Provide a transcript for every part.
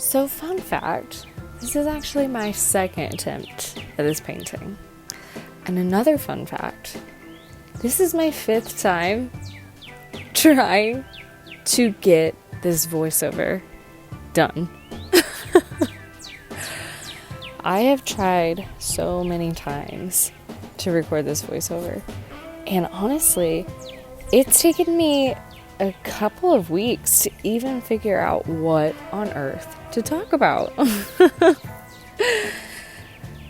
So fun fact, this is actually my second attempt at this painting. And another fun fact, this is my 5th time trying to get this voiceover done. I have tried so many times to record this voiceover, and honestly, it's taken me a couple of weeks to even figure out what on earth to talk about.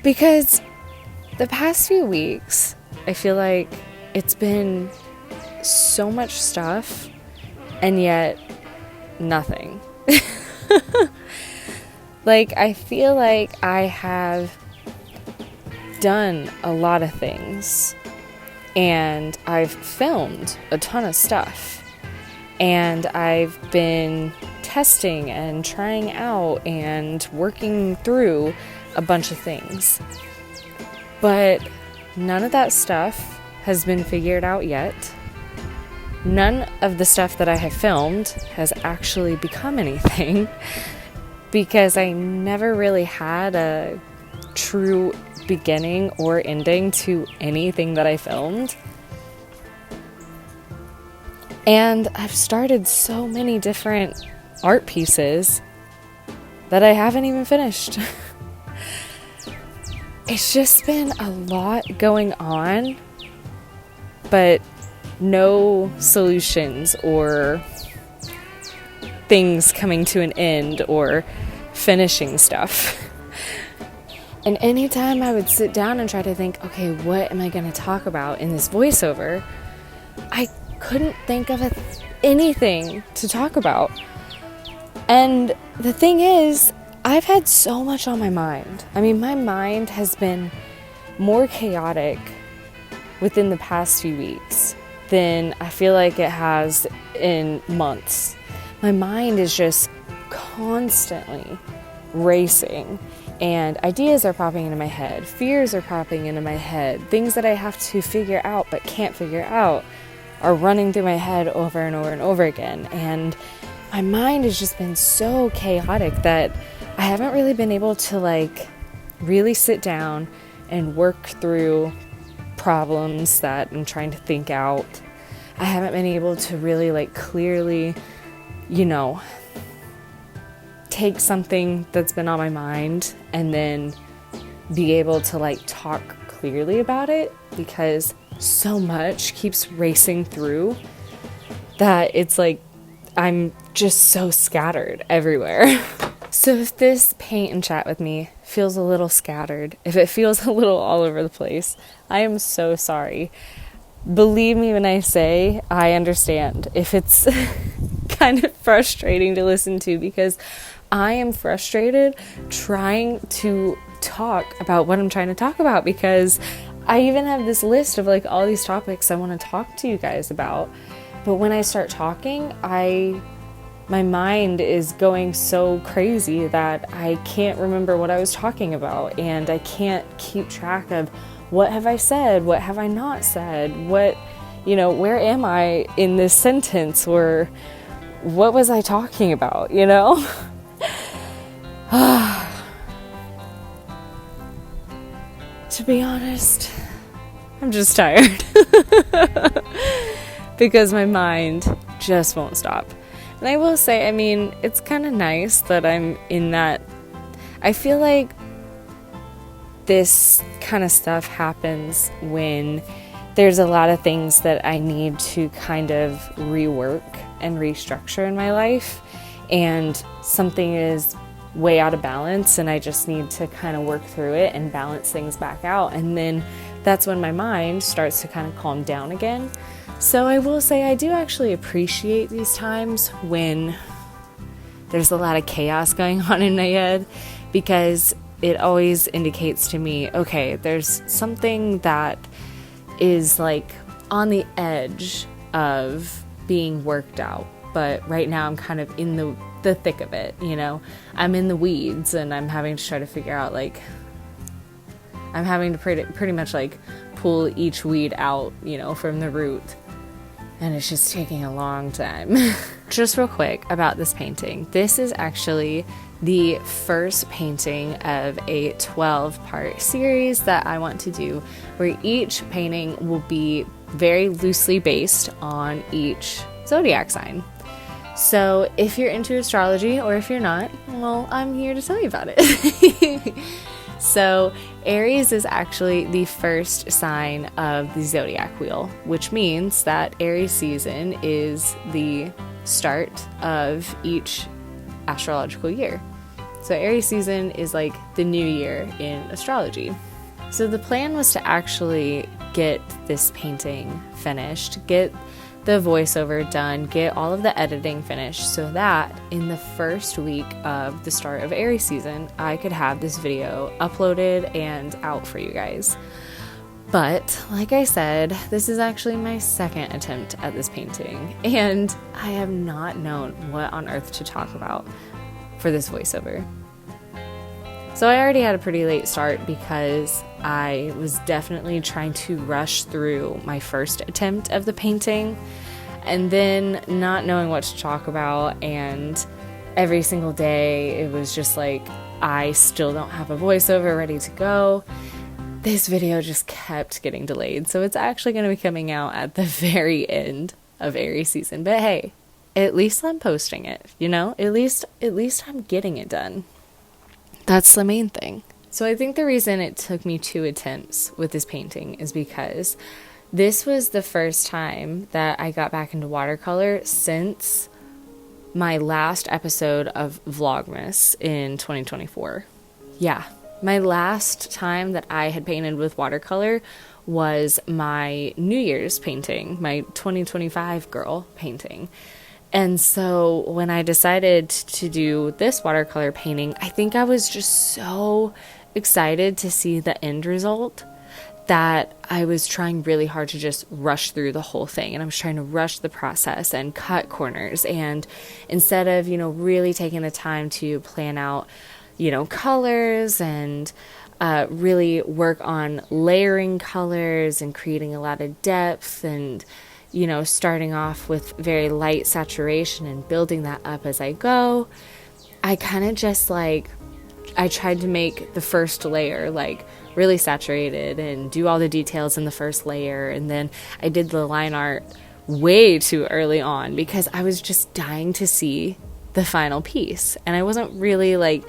Because the past few weeks, I feel like it's been so much stuff and yet nothing. Like, I feel like I have done a lot of things, and I've filmed a ton of stuff, and I've been testing and trying out and working through a bunch of things. But none of that stuff has been figured out yet. None of the stuff that I have filmed has actually become anything, because I never really had a true beginning or ending to anything that I filmed. And I've started so many different art pieces that I haven't even finished. It's just been a lot going on, but no solutions or things coming to an end or finishing stuff. And anytime I would sit down and try to think, okay, what am I going to talk about in this voiceover? I couldn't think of anything to talk about. And the thing is, I've had so much on my mind. I mean, my mind has been more chaotic within the past few weeks than I feel like it has in months. My mind is just constantly racing, and ideas are popping into my head, fears are popping into my head, things that I have to figure out but can't figure out are running through my head over and over and over again. And my mind has just been so chaotic that I haven't really been able to really sit down and work through problems that I'm trying to think out. I haven't been able to really clearly, take something that's been on my mind and then be able to talk clearly about it, because so much keeps racing through that it's I'm just so scattered everywhere. So if this paint and chat with me feels a little scattered, if it feels a little all over the place, I am so sorry. Believe me when I say I understand if it's kind of frustrating to listen to, because I am frustrated trying to talk about what I'm trying to talk about, because I even have this list of all these topics I want to talk to you guys about. But when I start talking, my mind is going so crazy that I can't remember what I was talking about, and I can't keep track of what have I said, what have I not said, what, where am I in this sentence, or what was I talking about, To be honest, I'm just tired because my mind just won't stop. And I will say, it's kind of nice that I'm in that. I feel like this kind of stuff happens when there's a lot of things that I need to kind of rework and restructure in my life, and something is way out of balance and I just need to kind of work through it and balance things back out, and then that's when my mind starts to kind of calm down again. So I will say I do actually appreciate these times when there's a lot of chaos going on in my head, because it always indicates to me, okay, there's something that is on the edge of being worked out, but right now I'm kind of in the thick of it, I'm in the weeds, and I'm having to try to figure out I'm having to pretty much pull each weed out, from the root, and it's just taking a long time. Just real quick about this painting. This is actually the first painting of a 12-part series that I want to do, where each painting will be very loosely based on each zodiac sign. So if you're into astrology, or if you're not, well, I'm here to tell you about it. So Aries is actually the first sign of the zodiac wheel, which means that Aries season is the start of each astrological year. So Aries season is like the new year in astrology. So the plan was to actually get this painting finished, get the voiceover done, get all of the editing finished, so that in the first week of the start of Aries season, I could have this video uploaded and out for you guys. But like I said, this is actually my second attempt at this painting, and I have not known what on earth to talk about for this voiceover. So I already had a pretty late start because I was definitely trying to rush through my first attempt of the painting, and then not knowing what to talk about, and every single day it was just like, I still don't have a voiceover ready to go. This video just kept getting delayed, so it's actually going to be coming out at the very end of Aries season. But hey, at least I'm posting it, you know? At least I'm getting it done. That's the main thing. So I think the reason it took me 2 attempts with this painting is because this was the first time that I got back into watercolor since my last episode of Vlogmas in 2024. Yeah, my last time that I had painted with watercolor was my New Year's painting, my 2025 girl painting. And so when I decided to do this watercolor painting, I think I was just so excited to see the end result that I was trying really hard to just rush through the whole thing. And I was trying to rush the process and cut corners. And instead of, really taking the time to plan out, colors and really work on layering colors and creating a lot of depth and starting off with very light saturation and building that up as I go, I kind of just I tried to make the first layer really saturated and do all the details in the first layer. And then I did the line art way too early on because I was just dying to see the final piece. And I wasn't really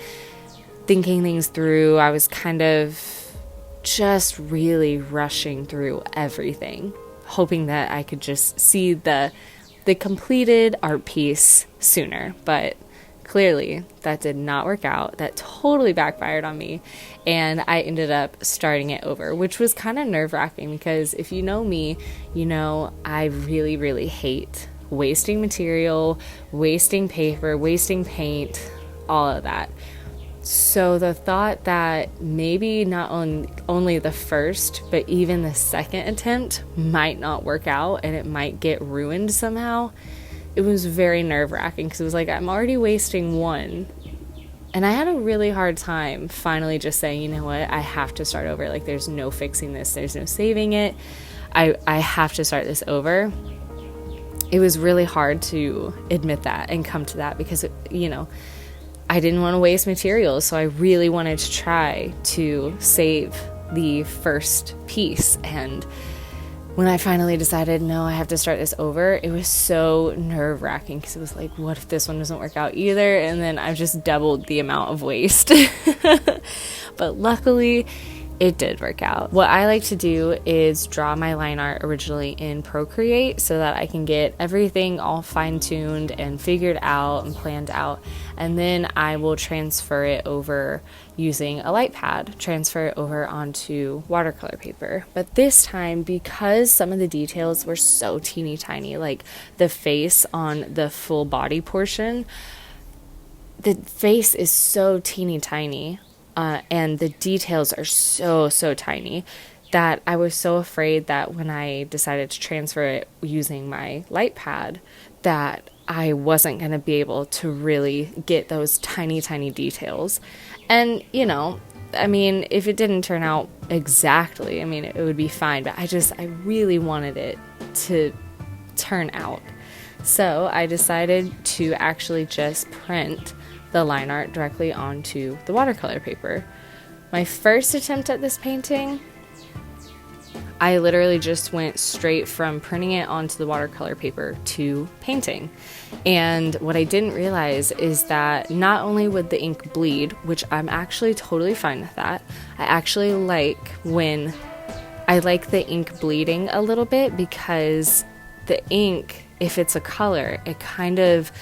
thinking things through. I was kind of just really rushing through everything, hoping that I could just see the completed art piece sooner. But clearly that did not work out. That totally backfired on me, and I ended up starting it over, which was kind of nerve-wracking because if you know me, I really, really hate wasting material, wasting paper, wasting paint, all of that. So the thought that maybe not only the first, but even the second attempt might not work out and it might get ruined somehow, it was very nerve-wracking because it was I'm already wasting one. And I had a really hard time finally just saying, you know what, I have to start over. There's no fixing this. There's no saving it. I have to start this over. It was really hard to admit that and come to that because, I didn't want to waste materials, so I really wanted to try to save the first piece. And when I finally decided, no, I have to start this over, it was so nerve-wracking because it was what if this one doesn't work out either? And then I've just doubled the amount of waste. But luckily, it did work out. What I like to do is draw my line art originally in Procreate so that I can get everything all fine-tuned and figured out and planned out. And then I will transfer it over using a light pad, transfer it over onto watercolor paper. But this time, because some of the details were so teeny tiny, like the face on the full body portion, the face is so teeny tiny. And the details are so tiny that I was so afraid that when I decided to transfer it using my light pad that I wasn't going to be able to really get those tiny details. And, if it didn't turn out exactly, it would be fine, but I really wanted it to turn out. So I decided to actually just print the line art directly onto the watercolor paper. My first attempt at this painting, I literally just went straight from printing it onto the watercolor paper to painting. And what I didn't realize is that not only would the ink bleed, which I'm actually totally fine with that, I actually like the ink bleeding a little bit, because the ink, if it's a color, it kind of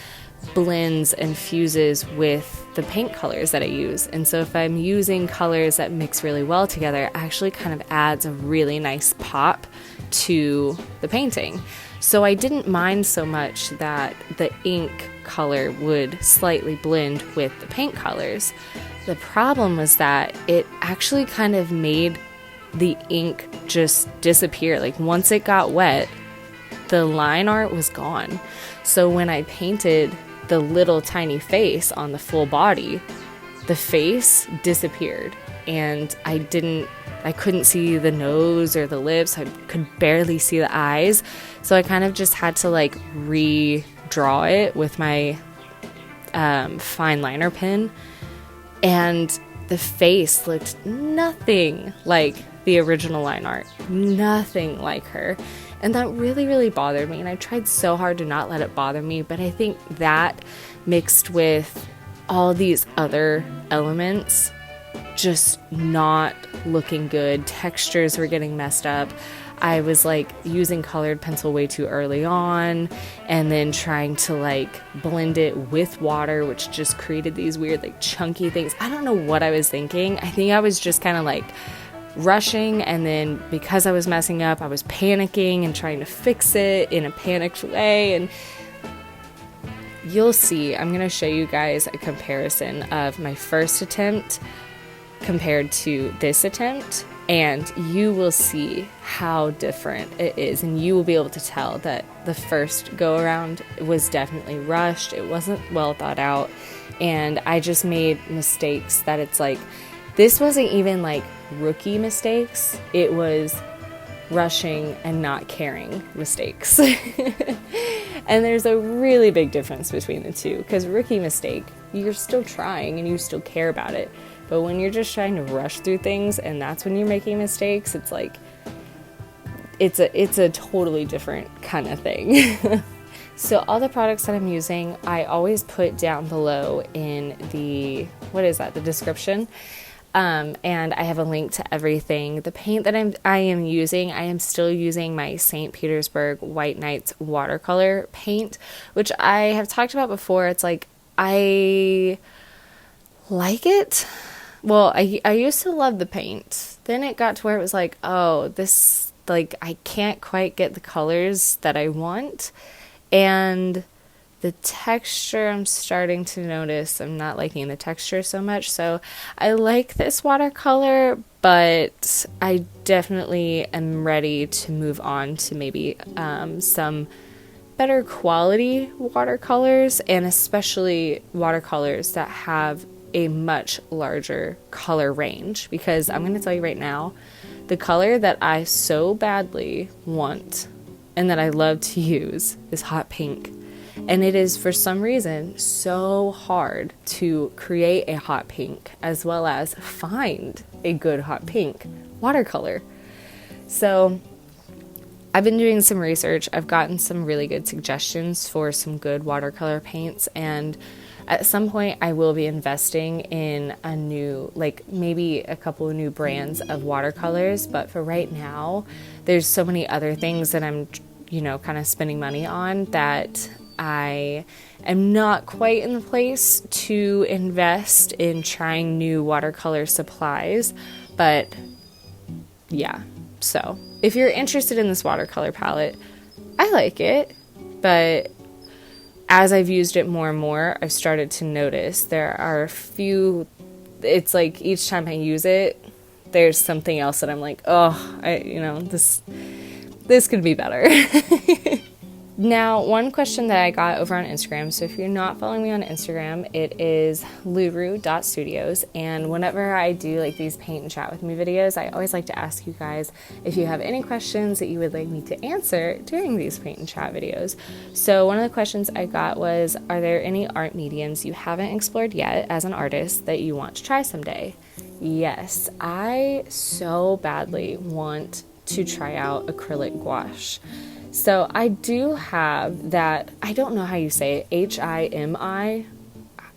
blends and fuses with the paint colors that I use. And so if I'm using colors that mix really well together, it actually kind of adds a really nice pop to the painting. So I didn't mind so much that the ink color would slightly blend with the paint colors. The problem was that it actually kind of made the ink just disappear. Like once it got wet, the line art was gone. So when I painted the little tiny face on the full body, the face disappeared, and I couldn't see the nose or the lips. I could barely see the eyes. So I kind of just had to like redraw it with my fine liner pen, and the face looked nothing like the original line art, nothing like her. And that really, really bothered me. And I tried so hard to not let it bother me. But I think that mixed with all these other elements just not looking good. Textures were getting messed up. I was like using colored pencil way too early on, and then trying to like blend it with water, which just created these weird like chunky things. I don't know what I was thinking. I think I was just kind of like rushing, and then because I was messing up, I was panicking and trying to fix it in a panicked way. And you'll see, I'm going to show you guys a comparison of my first attempt compared to this attempt, and you will see how different it is, and you will be able to tell that the first go around was definitely rushed. It wasn't well thought out, and I just made mistakes that it's like, this wasn't even like rookie mistakes. It was rushing and not caring mistakes. And there's a really big difference between the two, because rookie mistake, you're still trying and you still care about it. But when you're just trying to rush through things and that's when you're making mistakes, it's like, it's a totally different kind of thing. So all the products that I'm using, I always put down below in the description. And I have a link to everything. The paint that I am using, I am still using my St. Petersburg White Nights watercolor paint, which I have talked about before. It's like, I like it. Well, I used to love the paint. Then it got to where it was like, oh, this, like, I can't quite get the colors that I want. And the texture, I'm starting to notice I'm not liking the texture so much. So I like this watercolor, but I definitely am ready to move on to maybe some better quality watercolors, and especially watercolors that have a much larger color range. Because I'm going to tell you right now, the color that I so badly want and that I love to use is hot pink. And it is, for some reason, so hard to create a hot pink as well as find a good hot pink watercolor. So I've been doing some research. I've gotten some really good suggestions for some good watercolor paints, and at some point I will be investing in a new, like maybe a couple of new brands of watercolors. But for right now, there's so many other things that I'm, kind of spending money on that I am not quite in the place to invest in trying new watercolor supplies. But yeah, so if you're interested in this watercolor palette, I like it, but as I've used it more and more, I've started to notice there are a few, it's like each time I use it, there's something else that I'm like, oh, this could be better. Now, one question that I got over on Instagram, so if you're not following me on Instagram, it is luru.studios, and whenever I do like these paint and chat with me videos, I always like to ask you guys if you have any questions that you would like me to answer during these paint and chat videos. So one of the questions I got was, are there any art mediums you haven't explored yet as an artist that you want to try someday? Yes, I so badly want to try out acrylic gouache. So I do have that, I don't know how you say it, Himi.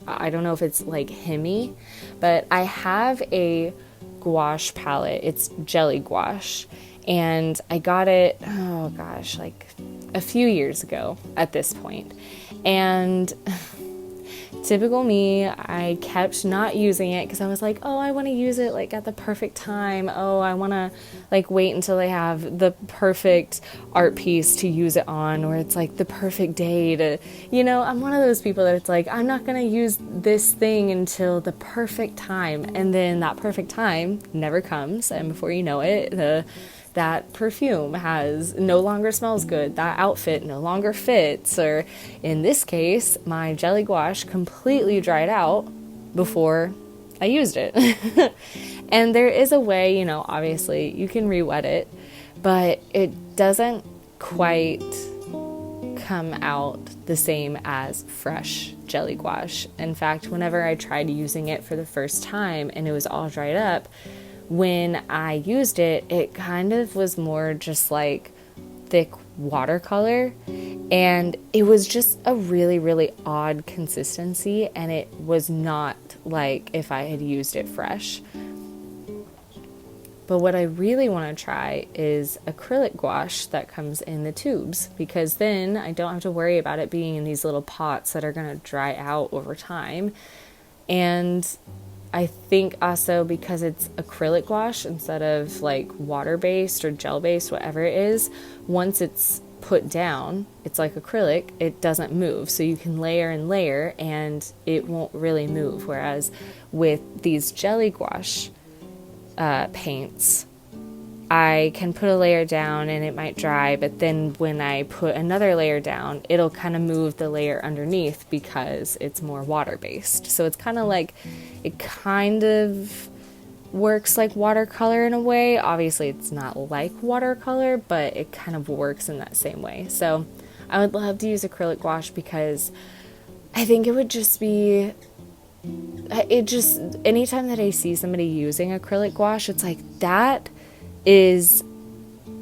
I don't know if it's like Himi, but I have a gouache palette. It's jelly gouache. And I got it, oh gosh, like a few years ago at this point. And typical me, I kept not using it because I was like, oh, I want to use it like at the perfect time. Oh, I want to like wait until I have the perfect art piece to use it on, or it's like the perfect day to, I'm one of those people that it's like, I'm not going to use this thing until the perfect time. And then that perfect time never comes. And before you know it, that perfume no longer smells good, that outfit no longer fits, or in this case, my jelly gouache completely dried out before I used it. And there is a way, obviously you can re-wet it, but it doesn't quite come out the same as fresh jelly gouache. In fact, whenever I tried using it for the first time and it was all dried up, when I used it, it kind of was more just like thick watercolor, and it was just a really, really odd consistency, and it was not like if I had used it fresh. But what I really want to try is acrylic gouache that comes in the tubes, because then I don't have to worry about it being in these little pots that are going to dry out over time. And I think also because it's acrylic gouache instead of like water-based or gel-based, whatever it is, once it's put down, it's like acrylic, it doesn't move. So you can layer and layer and it won't really move. Whereas with these jelly gouache paints, I can put a layer down and it might dry, but then when I put another layer down, it'll kind of move the layer underneath because it's more water-based. So it's kind of like, it kind of works like watercolor in a way. Obviously, it's not like watercolor, but it kind of works in that same way. So I would love to use acrylic gouache because I think it would just be... anytime that I see somebody using acrylic gouache, it's like, that is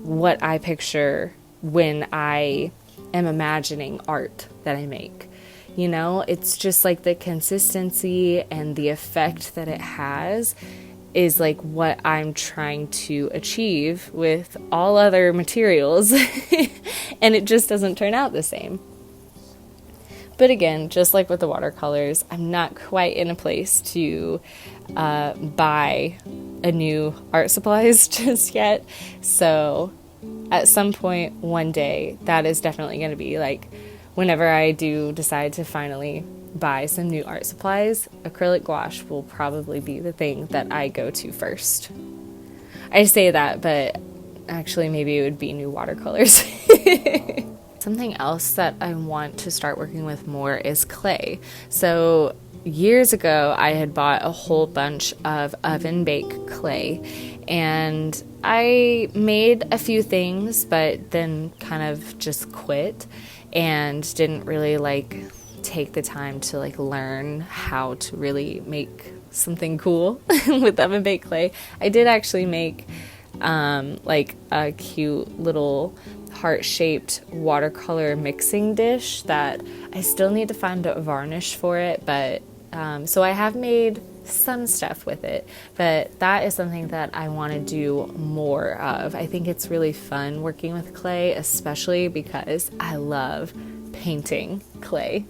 what I picture when I am imagining art that I make. It's just like the consistency and the effect that it has is like what I'm trying to achieve with all other materials. And it just doesn't turn out the same. But again, just like with the watercolors, I'm not quite in a place to buy a new art supplies just yet. So at some point one day, that is definitely going to be like, whenever I do decide to finally buy some new art supplies, acrylic gouache will probably be the thing that I go to first. I say that, but actually maybe it would be new watercolors. Something else that I want to start working with more is clay. So years ago, I had bought a whole bunch of oven bake clay, and I made a few things, but then kind of just quit and didn't really take the time to learn how to really make something cool with oven baked clay. I did actually make a cute little heart-shaped watercolor mixing dish that I still need to find a varnish for it, but so I have made some stuff with it, but that is something that I want to do more of. I think it's really fun working with clay, especially because I love painting clay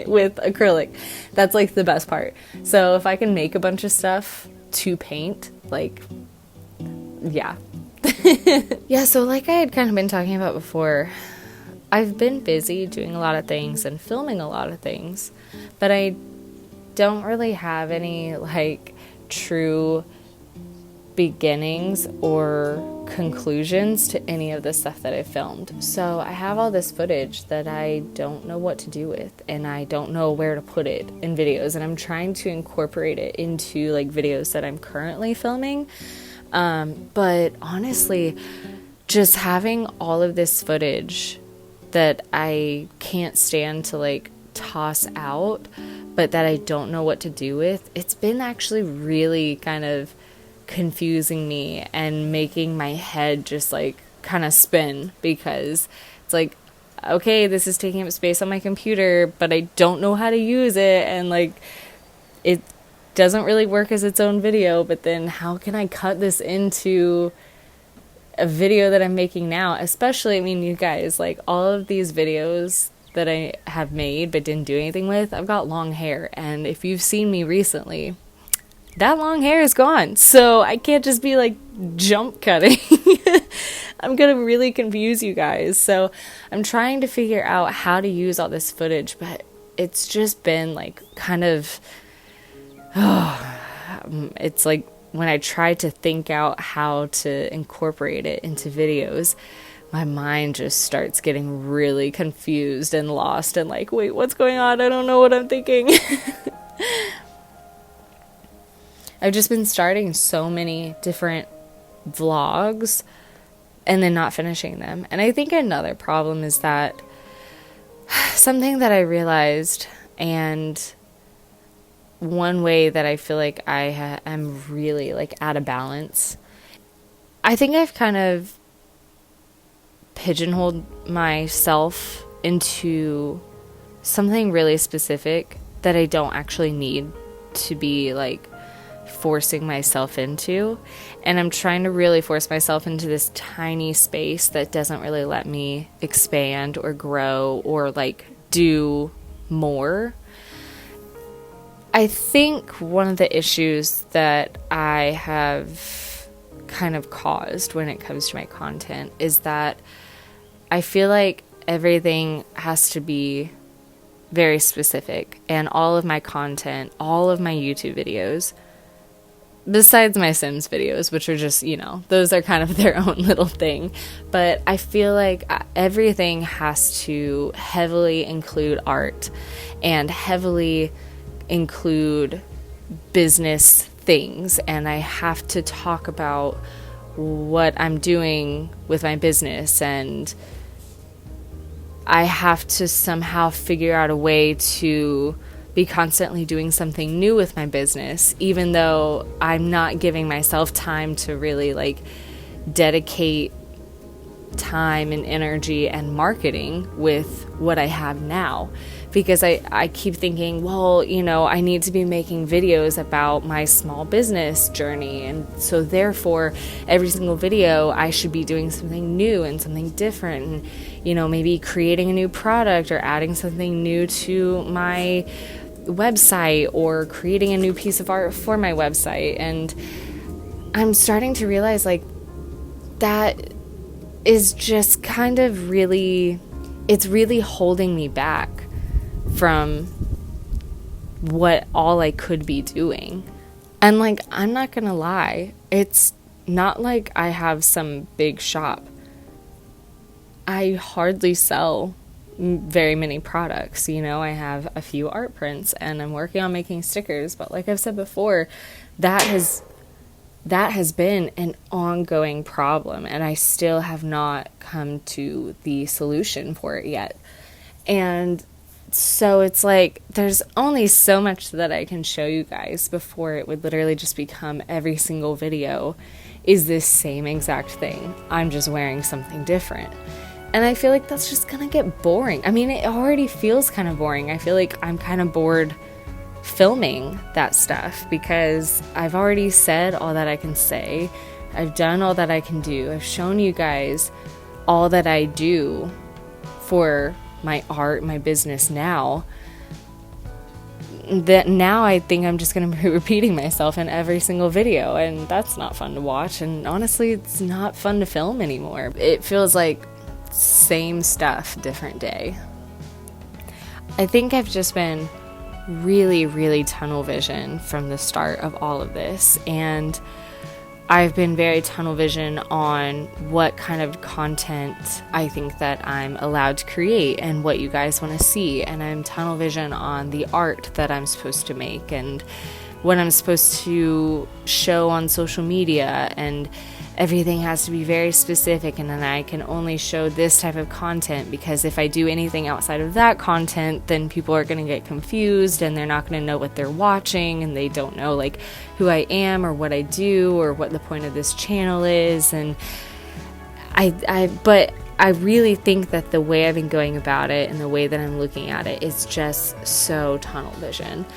with acrylic. That's the best part. So if I can make a bunch of stuff to paint, yeah. Yeah, so I had kind of been talking about before, I've been busy doing a lot of things and filming a lot of things, but I don't really have any true beginnings or conclusions to any of the stuff that I filmed. So I have all this footage that I don't know what to do with, and I don't know where to put it in videos, and I'm trying to incorporate it into like videos that I'm currently filming. But honestly, just having all of this footage that I can't stand to like toss out, but that I don't know what to do with, it's been actually really kind of confusing me and making my head just like kind of spin, because it's like, okay, this is taking up space on my computer, but I don't know how to use it, and like it doesn't really work as its own video, but then how can I cut this into a video that I'm making now? Especially, I mean, you guys, like all of these videos that I have made but didn't do anything with, I've got long hair, and if you've seen me recently, that long hair is gone, so I can't just be like jump cutting. I'm gonna really confuse you guys, so I'm trying to figure out how to use all this footage, but it's just been like kind of, it's like when I try to think out how to incorporate it into videos, my mind just starts getting really confused and lost and like, wait, what's going on? I don't know what I'm thinking. I've just been starting so many different vlogs and then not finishing them. And I think another problem is that something that I realized, and one way that I feel like I am really like out of balance, I think I've kind of pigeonholed myself into something really specific that I don't actually need to be like forcing myself into, and I'm trying to really force myself into this tiny space that doesn't really let me expand or grow or like do more. I think one of the issues that I have kind of caused when it comes to my content is that I feel like everything has to be very specific, and all of my content, all of my YouTube videos, besides my Sims videos, which are just, you know, those are kind of their own little thing. But I feel like everything has to heavily include art and heavily include business things. And I have to talk about what I'm doing with my business, and I have to somehow figure out a way to be constantly doing something new with my business, even though I'm not giving myself time to really like dedicate time and energy and marketing with what I have now. Because I keep thinking, well, you know, I need to be making videos about my small business journey, and so therefore every single video I should be doing something new and something different, and, you know, maybe creating a new product or adding something new to my website or creating a new piece of art for my website. And I'm starting to realize like that is just kind of really, it's really holding me back from what all I could be doing. And like, I'm not gonna lie, it's not like I have some big shop. I hardly sell very many products, you know. I have a few art prints and I'm working on making stickers, but like I've said before, that has been an ongoing problem, and I still have not come to the solution for it yet. And so it's like there's only so much that I can show you guys before it would literally just become every single video is this same exact thing. I'm just wearing something different. And I feel like that's just gonna get boring. I mean, it already feels kind of boring. I feel like I'm kind of bored filming that stuff because I've already said all that I can say. I've done all that I can do. I've shown you guys all that I do for my art, my business now. That now I think I'm just going to be repeating myself in every single video, and that's not fun to watch, and honestly, it's not fun to film anymore. It feels like same stuff, different day. I think I've just been really, really tunnel vision from the start of all of this, and I've been very tunnel vision on what kind of content I think that I'm allowed to create and what you guys want to see. And I'm tunnel vision on the art that I'm supposed to make and what I'm supposed to show on social media, and everything has to be very specific, and then I can only show this type of content, because if I do anything outside of that content, then people are going to get confused and they're not going to know what they're watching, and they don't know like who I am or what I do or what the point of this channel is. And but I really think that the way I've been going about it and the way that I'm looking at it is just so tunnel vision.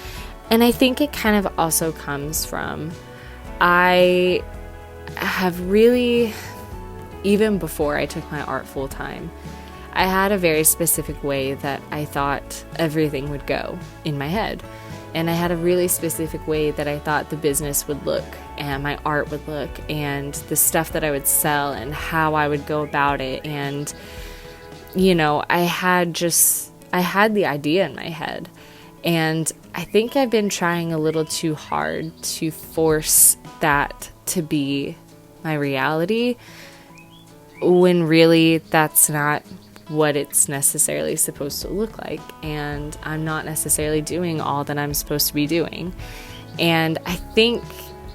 And I think it kind of also comes from, I have really, even before I took my art full time, I had a very specific way that I thought everything would go in my head. And I had a really specific way that I thought the business would look and my art would look and the stuff that I would sell and how I would go about it. And, you know, I had the idea in my head. And I think I've been trying a little too hard to force that to be my reality, when really that's not what it's necessarily supposed to look like. And I'm not necessarily doing all that I'm supposed to be doing. And I think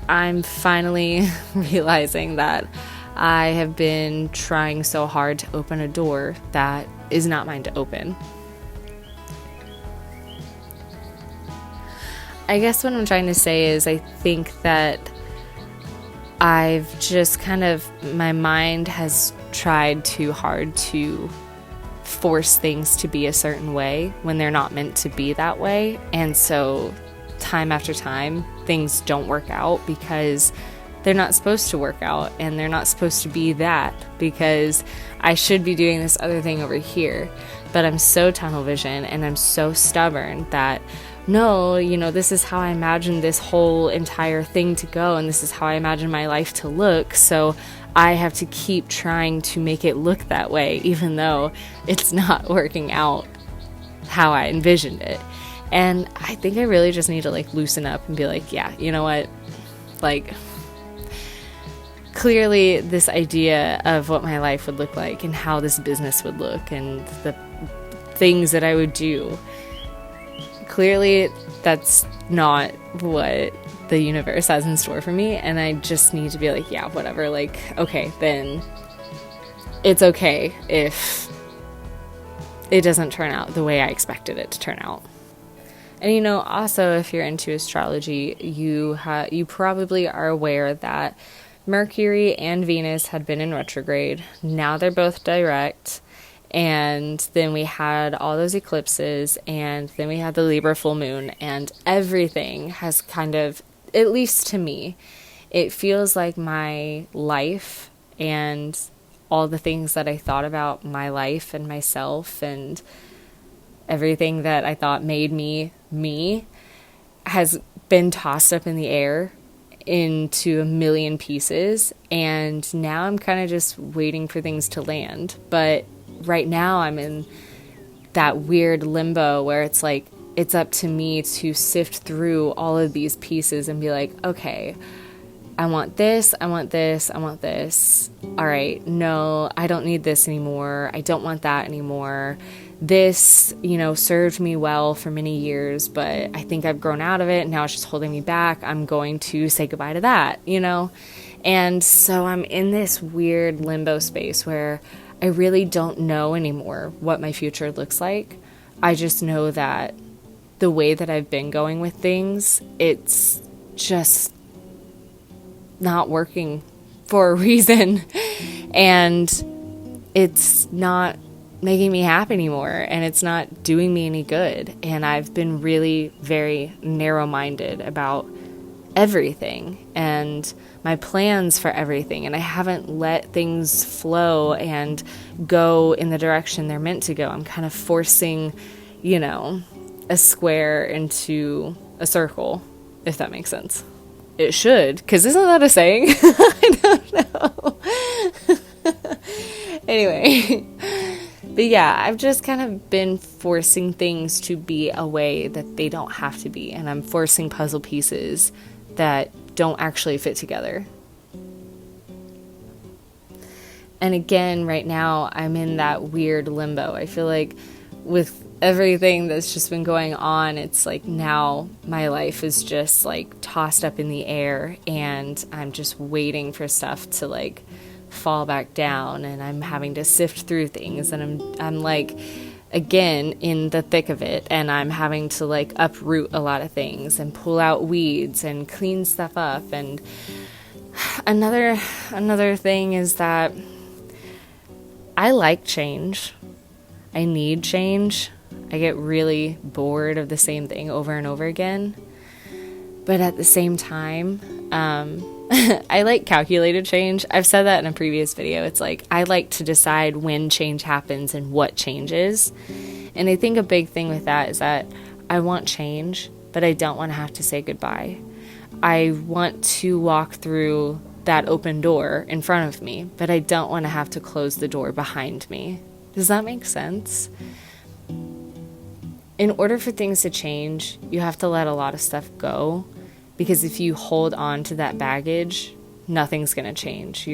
I'm finally realizing that I have been trying so hard to open a door that is not mine to open. I guess what I'm trying to say is I think that I've just kind of, my mind has tried too hard to force things to be a certain way when they're not meant to be that way. And so time after time, things don't work out because they're not supposed to work out, and they're not supposed to be that, because I should be doing this other thing over here. But I'm so tunnel vision and I'm so stubborn that no, you know, this is how I imagine this whole entire thing to go, and this is how I imagine my life to look, so I have to keep trying to make it look that way, even though it's not working out how I envisioned it. And I think I really just need to like loosen up and be like, yeah, you know what, like, clearly this idea of what my life would look like and how this business would look and the things that I would do, clearly that's not what the universe has in store for me. And I just need to be like, yeah, whatever, like, okay, then it's okay if it doesn't turn out the way I expected it to turn out. And you know, also, if you're into astrology, you probably are aware that Mercury and Venus had been in retrograde. Now they're both direct. And then we had all those eclipses, and then we had the Libra full moon, and everything has kind of, at least to me, it feels like my life and all the things that I thought about my life and myself and everything that I thought made me me has been tossed up in the air into a million pieces. And now I'm kind of just waiting for things to land. But right now I'm in that weird limbo where it's like, it's up to me to sift through all of these pieces and be like, okay, I want this, I want this, I want this. All right, no, I don't need this anymore. I don't want that anymore. This, you know, served me well for many years, but I think I've grown out of it. Now it's just holding me back. I'm going to say goodbye to that, you know? And so I'm in this weird limbo space where I really don't know anymore what my future looks like. I just know that the way that I've been going with things, it's just not working for a reason. And it's not making me happy anymore, and it's not doing me any good. And I've been really very narrow-minded about everything and my plans for everything, and I haven't let things flow and go in the direction they're meant to go. I'm kind of forcing, you know, a square into a circle, if that makes sense. It should, because isn't that a saying? I don't know. Anyway, but yeah, I've just kind of been forcing things to be a way that they don't have to be, and I'm forcing puzzle pieces that don't actually fit together. And again, right now, I'm in that weird limbo. I feel like with everything that's just been going on, it's like now my life is just like tossed up in the air, and I'm just waiting for stuff to like fall back down, and I'm having to sift through things, and I'm like, again, in the thick of it, and I'm having to like uproot a lot of things and pull out weeds and clean stuff up. And another thing is that I like change. I need change. I get really bored of the same thing over and over again. But at the same time, I like calculated change. I've said that in a previous video. It's like I like to decide when change happens and what changes. And I think a big thing with that is that I want change, but I don't want to have to say goodbye. I want to walk through that open door in front of me, but I don't want to have to close the door behind me. Does that make sense? In order for things to change, you have to let a lot of stuff go, because if you hold on to that baggage, nothing's going to change.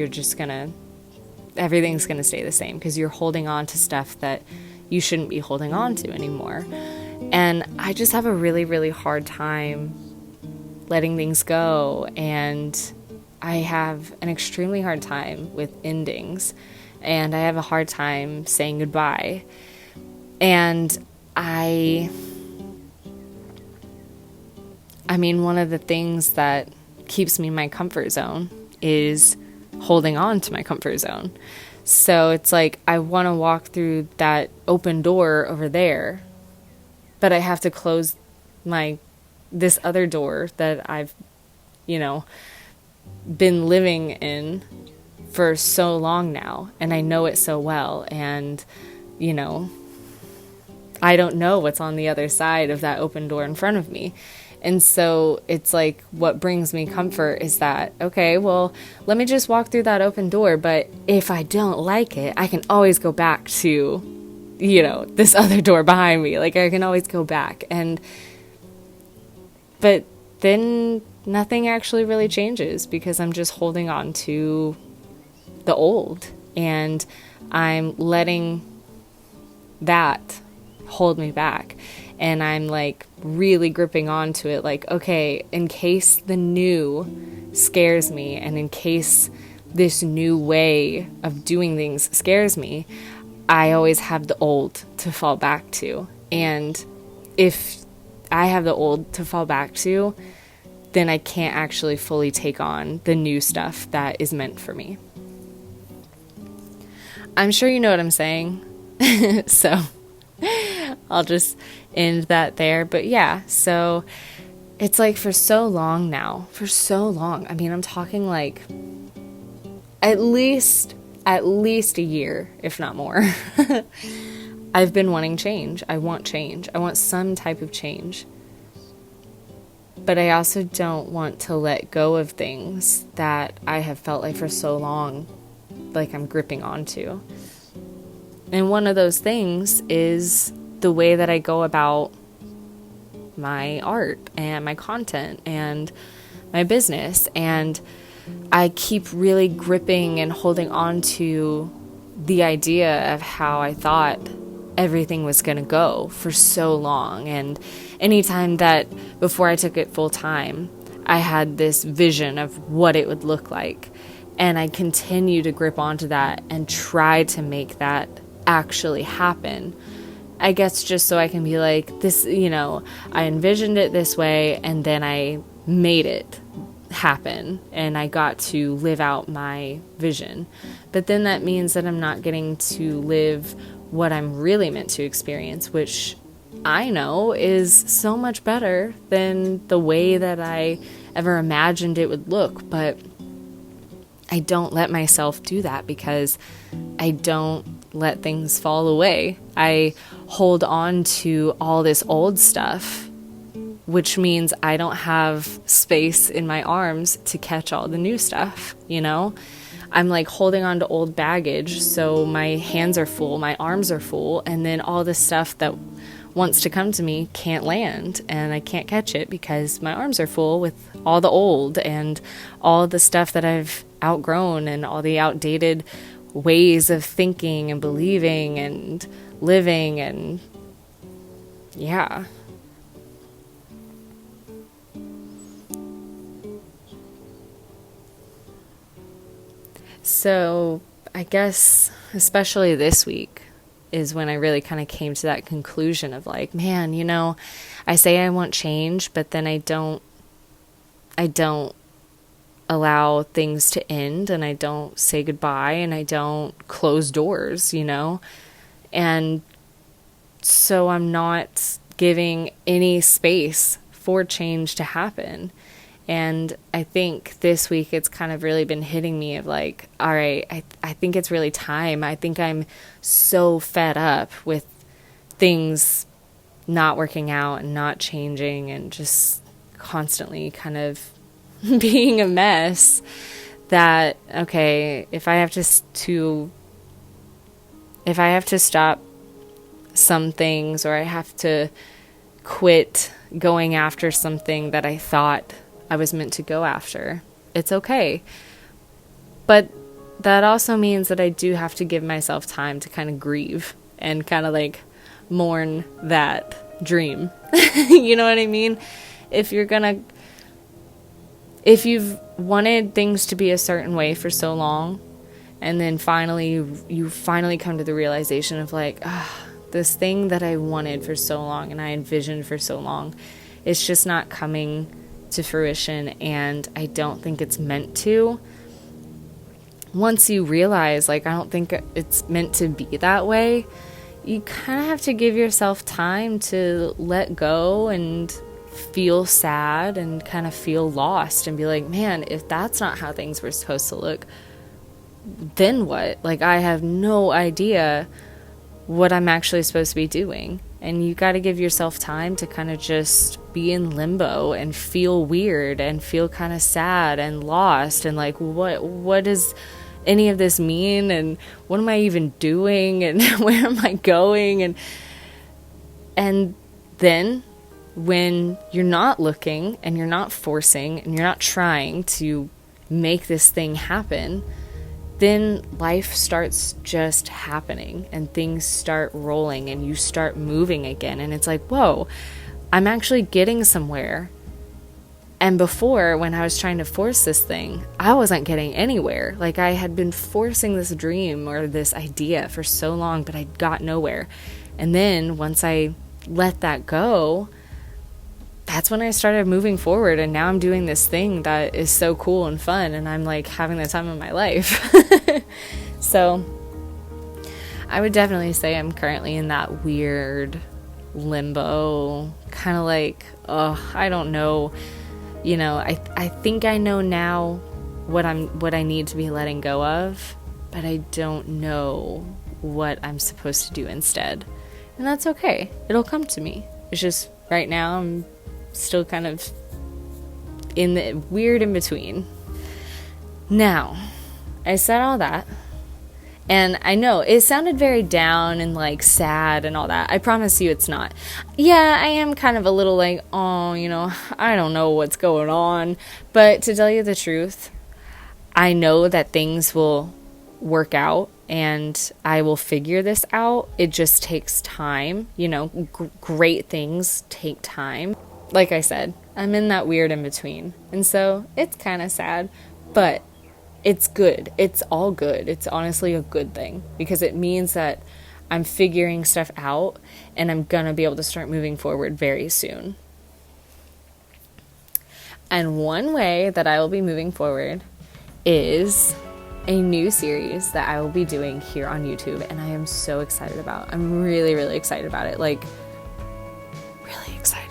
Everything's going to stay the same, because you're holding on to stuff that you shouldn't be holding on to anymore. And I just have a really, really hard time letting things go, and I have an extremely hard time with endings, and I have a hard time saying goodbye. And I mean, one of the things that keeps me in my comfort zone is holding on to my comfort zone. So it's like I want to walk through that open door over there, but I have to close this other door that I've, been living in for so long now, and I know it so well, and I don't know what's on the other side of that open door in front of me. And so it's like what brings me comfort is that, okay, well, let me just walk through that open door, but if I don't like it, I can always go back to, this other door behind me. Like, I can always go back. But then nothing actually really changes, because I'm just holding on to the old, and I'm letting that hold me back. And I'm like really gripping onto it, like, okay, in case the new scares me, and in case this new way of doing things scares me, I always have the old to fall back to. And if I have the old to fall back to, then I can't actually fully take on the new stuff that is meant for me. I'm sure you know what I'm saying. So I'll just end that there. But yeah, so it's like for so long now, I mean, I'm talking like at least a year, if not more. I've been wanting change. I want change. I want some type of change. But I also don't want to let go of things that I have felt like for so long, like I'm gripping onto. And one of those things is the way that I go about my art and my content and my business. And I keep really gripping and holding on to the idea of how I thought everything was going to go for so long. And anytime that before I took it full time, I had this vision of what it would look like. And I continue to grip onto that and try to make that actually happen. I guess just so I can be like, this, I envisioned it this way, and then I made it happen, and I got to live out my vision. But then that means that I'm not getting to live what I'm really meant to experience, which I know is so much better than the way that I ever imagined it would look. But I don't let myself do that, because I don't let things fall away. I hold on to all this old stuff, which means I don't have space in my arms to catch all the new stuff, I'm like holding on to old baggage, so my hands are full, my arms are full, and then all this stuff that wants to come to me can't land, and I can't catch it because my arms are full with all the old and all the stuff that I've outgrown and all the outdated ways of thinking and believing and living, and yeah. So I guess especially this week is when I really kind of came to that conclusion of like, man, you know, I say I want change, but then I don't allow things to end, and I don't say goodbye, and I don't close doors, you know? And so I'm not giving any space for change to happen. And I think this week it's kind of really been hitting me of like, all right, I think it's really time. I think I'm so fed up with things not working out and not changing and just constantly kind of being a mess that, okay, if I have to stop some things, or I have to quit going after something that I thought I was meant to go after, it's okay. But that also means that I do have to give myself time to kind of grieve and kind of like mourn that dream. You know what I mean? If you've wanted things to be a certain way for so long, and then finally you finally come to the realization of like, this thing that I wanted for so long and I envisioned for so long, it's just not coming to fruition, and I don't think it's meant to. Once you realize, like, I don't think it's meant to be that way, you kind of have to give yourself time to let go and feel sad and kind of feel lost and be like, man, if that's not how things were supposed to look, then what? Like, I have no idea what I'm actually supposed to be doing. And you got to give yourself time to kind of just be in limbo and feel weird and feel kind of sad and lost and like, what does any of this mean, and what am I even doing, and where am I going? And then when you're not looking and you're not forcing and you're not trying to make this thing happen, then life starts just happening and things start rolling and you start moving again. And it's like, whoa, I'm actually getting somewhere. And before, when I was trying to force this thing, I wasn't getting anywhere. Like, I had been forcing this dream or this idea for so long, but I got nowhere. And then once I let that go, that's when I started moving forward, and now I'm doing this thing that is so cool and fun, and I'm like having the time of my life. So I would definitely say I'm currently in that weird limbo, kind of like, I don't know, you know, I think I know now what I need to be letting go of, but I don't know what I'm supposed to do instead. And that's okay. It'll come to me. It's just right now I'm still kind of in the weird in between. Now, I said all that, and I know it sounded very down and like sad and all that. I promise you it's not. Yeah, I am kind of a little like, oh, you know, I don't know what's going on. But to tell you the truth, I know that things will work out and I will figure this out. It just takes time. You know, great things take time. Like I said, I'm in that weird in between. And so it's kind of sad, but it's good. It's all good. It's honestly a good thing because it means that I'm figuring stuff out and I'm going to be able to start moving forward very soon. And one way that I will be moving forward is a new series that I will be doing here on YouTube, and I am so excited about. I'm really, really excited about it. Like, really excited.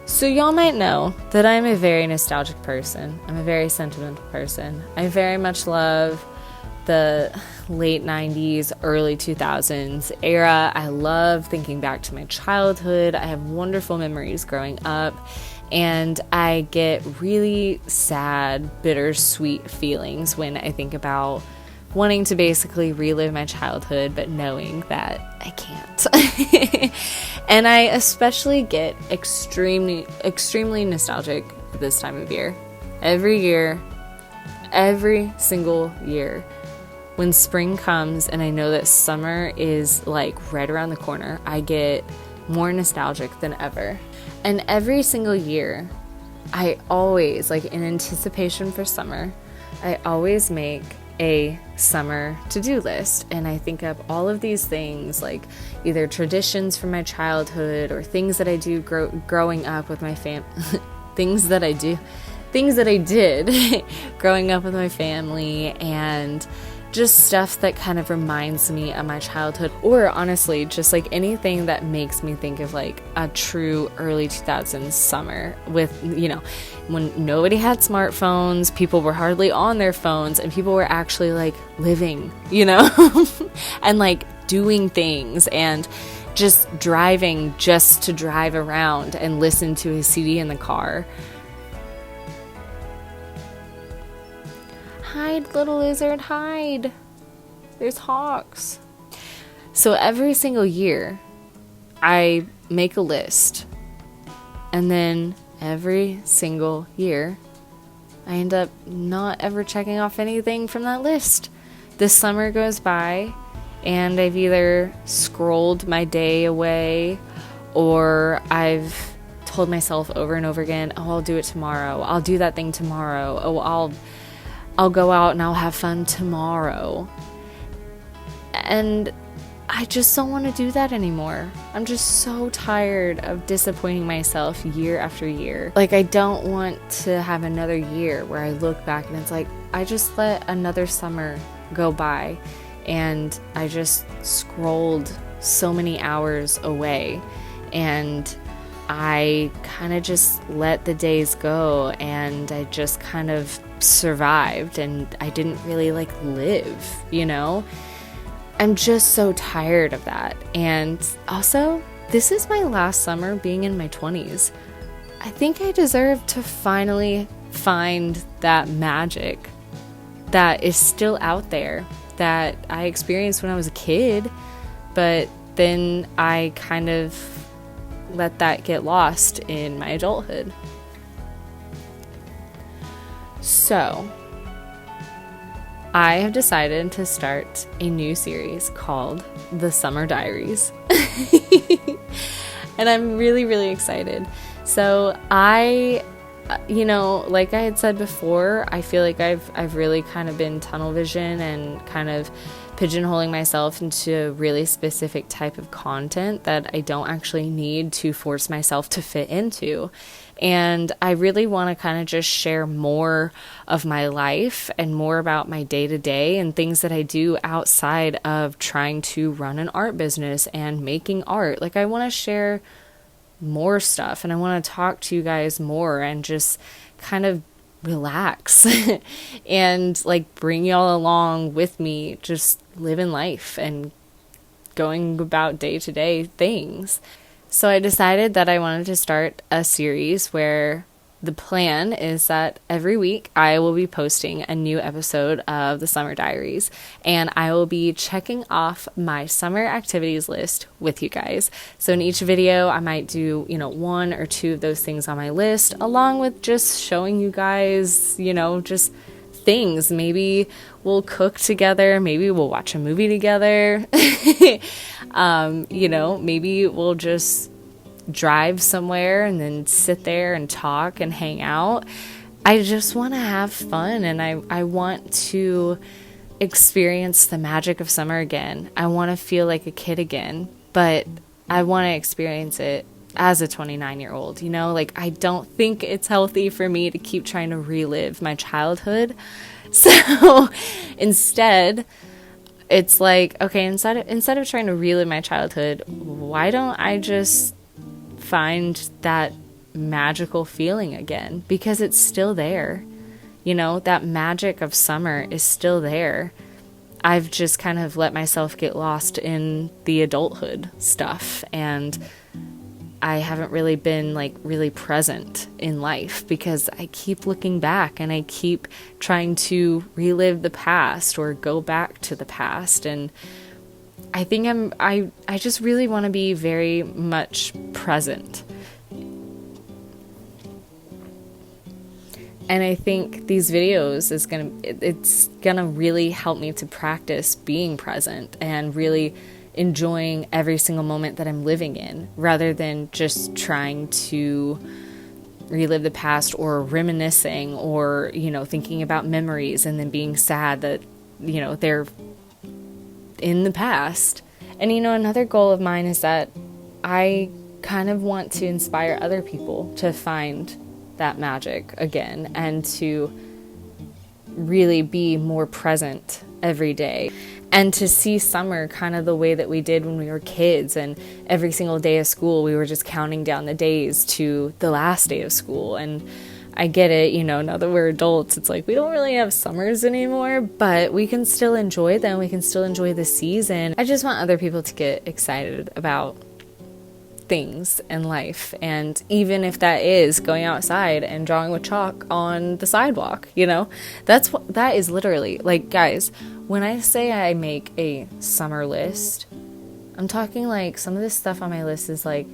So y'all might know that I'm a very nostalgic person. I'm a very sentimental person. I very much love the late 90s, early 2000s era. I love thinking back to my childhood. I have wonderful memories growing up, and I get really sad, bittersweet feelings when I think about wanting to basically relive my childhood, but knowing that I can't. And I especially get extremely, extremely nostalgic at this time of year. Every year, Every single year. When spring comes and I know that summer is like right around the corner, I get more nostalgic than ever. And every single year, I always, like in anticipation for summer, I always make a summer to-do list, and I think of all of these things, like either traditions from my childhood or things that I do growing up with my things that I did growing up with my family, and just stuff that kind of reminds me of my childhood, or honestly just like anything that makes me think of like a true early 2000s summer with, you know, when nobody had smartphones, people were hardly on their phones, and people were actually like living, you know, and like doing things and just driving just to drive around and listen to a CD in the car. Hide, little lizard, hide. There's hawks. So every single year, I make a list. And then every single year, I end up not ever checking off anything from that list. This summer goes by, and I've either scrolled my day away, or I've told myself over and over again, oh, I'll do it tomorrow. I'll do that thing tomorrow. Oh, I'll go out and I'll have fun tomorrow. And I just don't want to do that anymore. I'm just so tired of disappointing myself year after year. Like, I don't want to have another year where I look back and it's like, I just let another summer go by and I just scrolled so many hours away, and I kind of just let the days go, and I just kind of survived, and I didn't really like live, you know? I'm just so tired of that. And also, this is my last summer being in my 20s. I think I deserve to finally find that magic that is still out there that I experienced when I was a kid, but then I kind of let that get lost in my adulthood. So, I have decided to start a new series called The Summer Diaries. And I'm really, really excited. So I, like I had said before, I feel like I've really kind of been tunnel vision and kind of pigeonholing myself into a really specific type of content that I don't actually need to force myself to fit into. And I really want to kind of just share more of my life and more about my day-to-day and things that I do outside of trying to run an art business and making art. Like, I want to share more stuff, and I want to talk to you guys more and just kind of relax and like bring y'all along with me, just living life and going about day-to-day things. So I decided that I wanted to start a series where the plan is that every week I will be posting a new episode of the Summer Diaries, and I will be checking off my summer activities list with you guys. So in each video, I might do, one or two of those things on my list, along with just showing you guys, just things. Maybe we'll cook together. Maybe we'll watch a movie together. Maybe we'll just drive somewhere and then sit there and talk and hang out. I just want to have fun, and I want to experience the magic of summer again. I want to feel like a kid again, but I want to experience it as a 29-year-old, I don't think it's healthy for me to keep trying to relive my childhood. So instead, it's like, okay, instead of trying to relive my childhood, why don't I just find that magical feeling again? Because it's still there. That magic of summer is still there. I've just kind of let myself get lost in the adulthood stuff, and I haven't really been really present in life because I keep looking back and I keep trying to relive the past or go back to the past. And I think I just really want to be very much present. And I think these videos it's gonna really help me to practice being present and really enjoying every single moment that I'm living in, rather than just trying to relive the past or reminiscing or, thinking about memories and then being sad that, they're in the past. And, another goal of mine is that I kind of want to inspire other people to find that magic again and to really be more present every day. And to see summer kind of the way that we did when we were kids, and every single day of school we were just counting down the days to the last day of school. And I get it, now that we're adults, it's like we don't really have summers anymore, but we can still enjoy them. We can still enjoy the season. I just want other people to get excited about things in life, and even if that is going outside and drawing with chalk on the sidewalk, that is literally, like, guys, when I say I make a summer list, I'm talking like some of this stuff on my list is like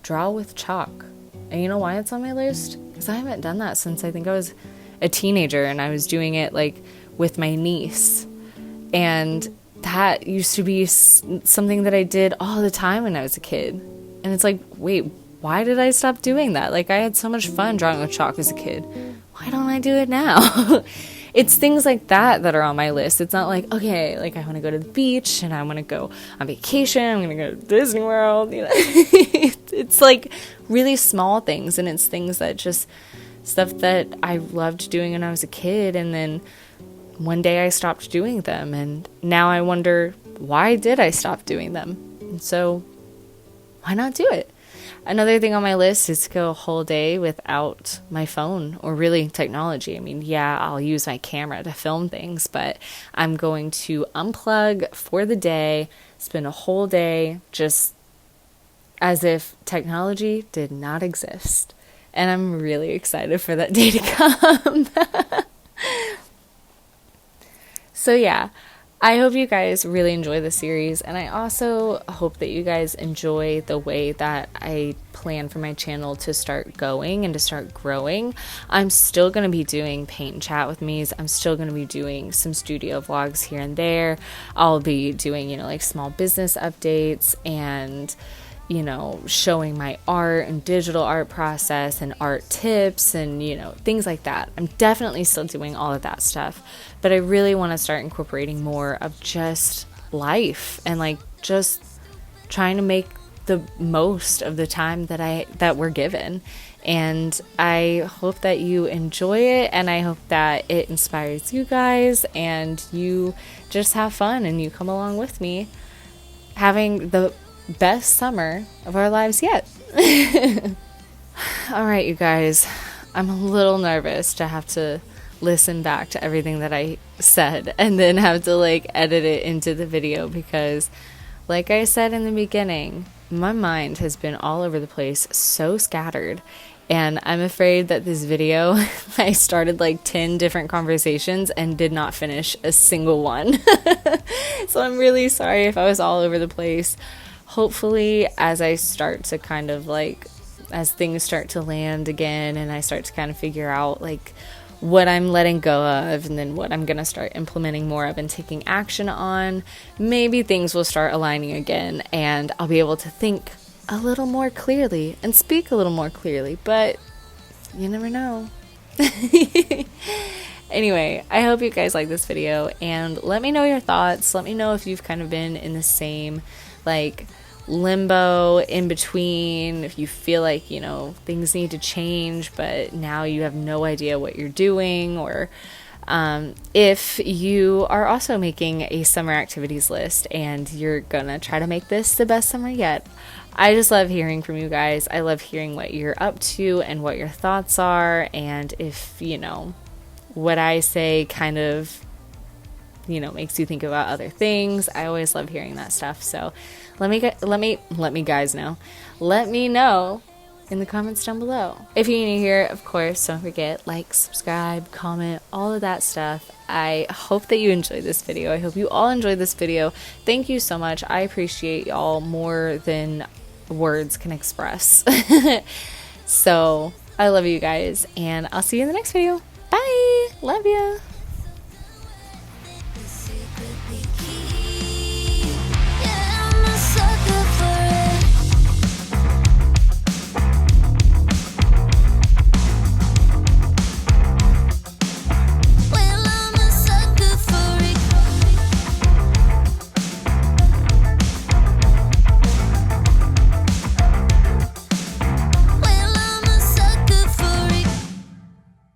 draw with chalk. And you know why it's on my list? Because I haven't done that since I think I was a teenager, and I was doing it like with my niece, and that used to be something that I did all the time when I was a kid. And it's like, wait, why did I stop doing that? Like, I had so much fun drawing with chalk as a kid. Why don't I do it now? It's things like that that are on my list. It's not like, okay, like I want to go to the beach and I want to go on vacation. I'm going to go to Disney World. It's like really small things, and it's things that just stuff that I loved doing when I was a kid. And then one day I stopped doing them, and now I wonder, why did I stop doing them? And so why not do it? Another thing on my list is to go a whole day without my phone or really technology. I mean, yeah, I'll use my camera to film things, but I'm going to unplug for the day, spend a whole day just as if technology did not exist. And I'm really excited for that day to come. So yeah, I hope you guys really enjoy the series, and I also hope that you guys enjoy the way that I plan for my channel to start going and to start growing. I'm still going to be doing paint and chat with me's. I'm still going to be doing some studio vlogs here and there. I'll be doing, like small business updates and, showing my art and digital art process and art tips and, things like that. I'm definitely still doing all of that stuff, but I really want to start incorporating more of just life and like just trying to make the most of the time that we're given. And I hope that you enjoy it, and I hope that it inspires you guys and you just have fun and you come along with me having the best summer of our lives yet. All right, you guys, I'm a little nervous to have to listen back to everything that I said and then have to edit it into the video, because like I said in the beginning, my mind has been all over the place, so scattered, and I'm afraid that this video I started 10 different conversations and did not finish a single one. So I'm really sorry if I was all over the place. Hopefully, as I start to kind of as things start to land again and I start to kind of figure out what I'm letting go of and then what I'm going to start implementing more of and taking action on, maybe things will start aligning again and I'll be able to think a little more clearly and speak a little more clearly, but you never know. Anyway, I hope you guys like this video, and let me know your thoughts. Let me know if you've kind of been in the same limbo in between, if you feel things need to change but now you have no idea what you're doing, or if you are also making a summer activities list and you're gonna try to make this the best summer yet. I just love hearing from you guys. I love hearing what you're up to and what your thoughts are, and if what I say kind of makes you think about other things. I always love hearing that stuff. So let me know in the comments down below. If you're new here, of course, don't forget, subscribe, comment, all of that stuff. I hope that you enjoyed this video. I hope you all enjoyed this video. Thank you so much. I appreciate y'all more than words can express. So I love you guys, and I'll see you in the next video. Bye. Love ya. secretly keep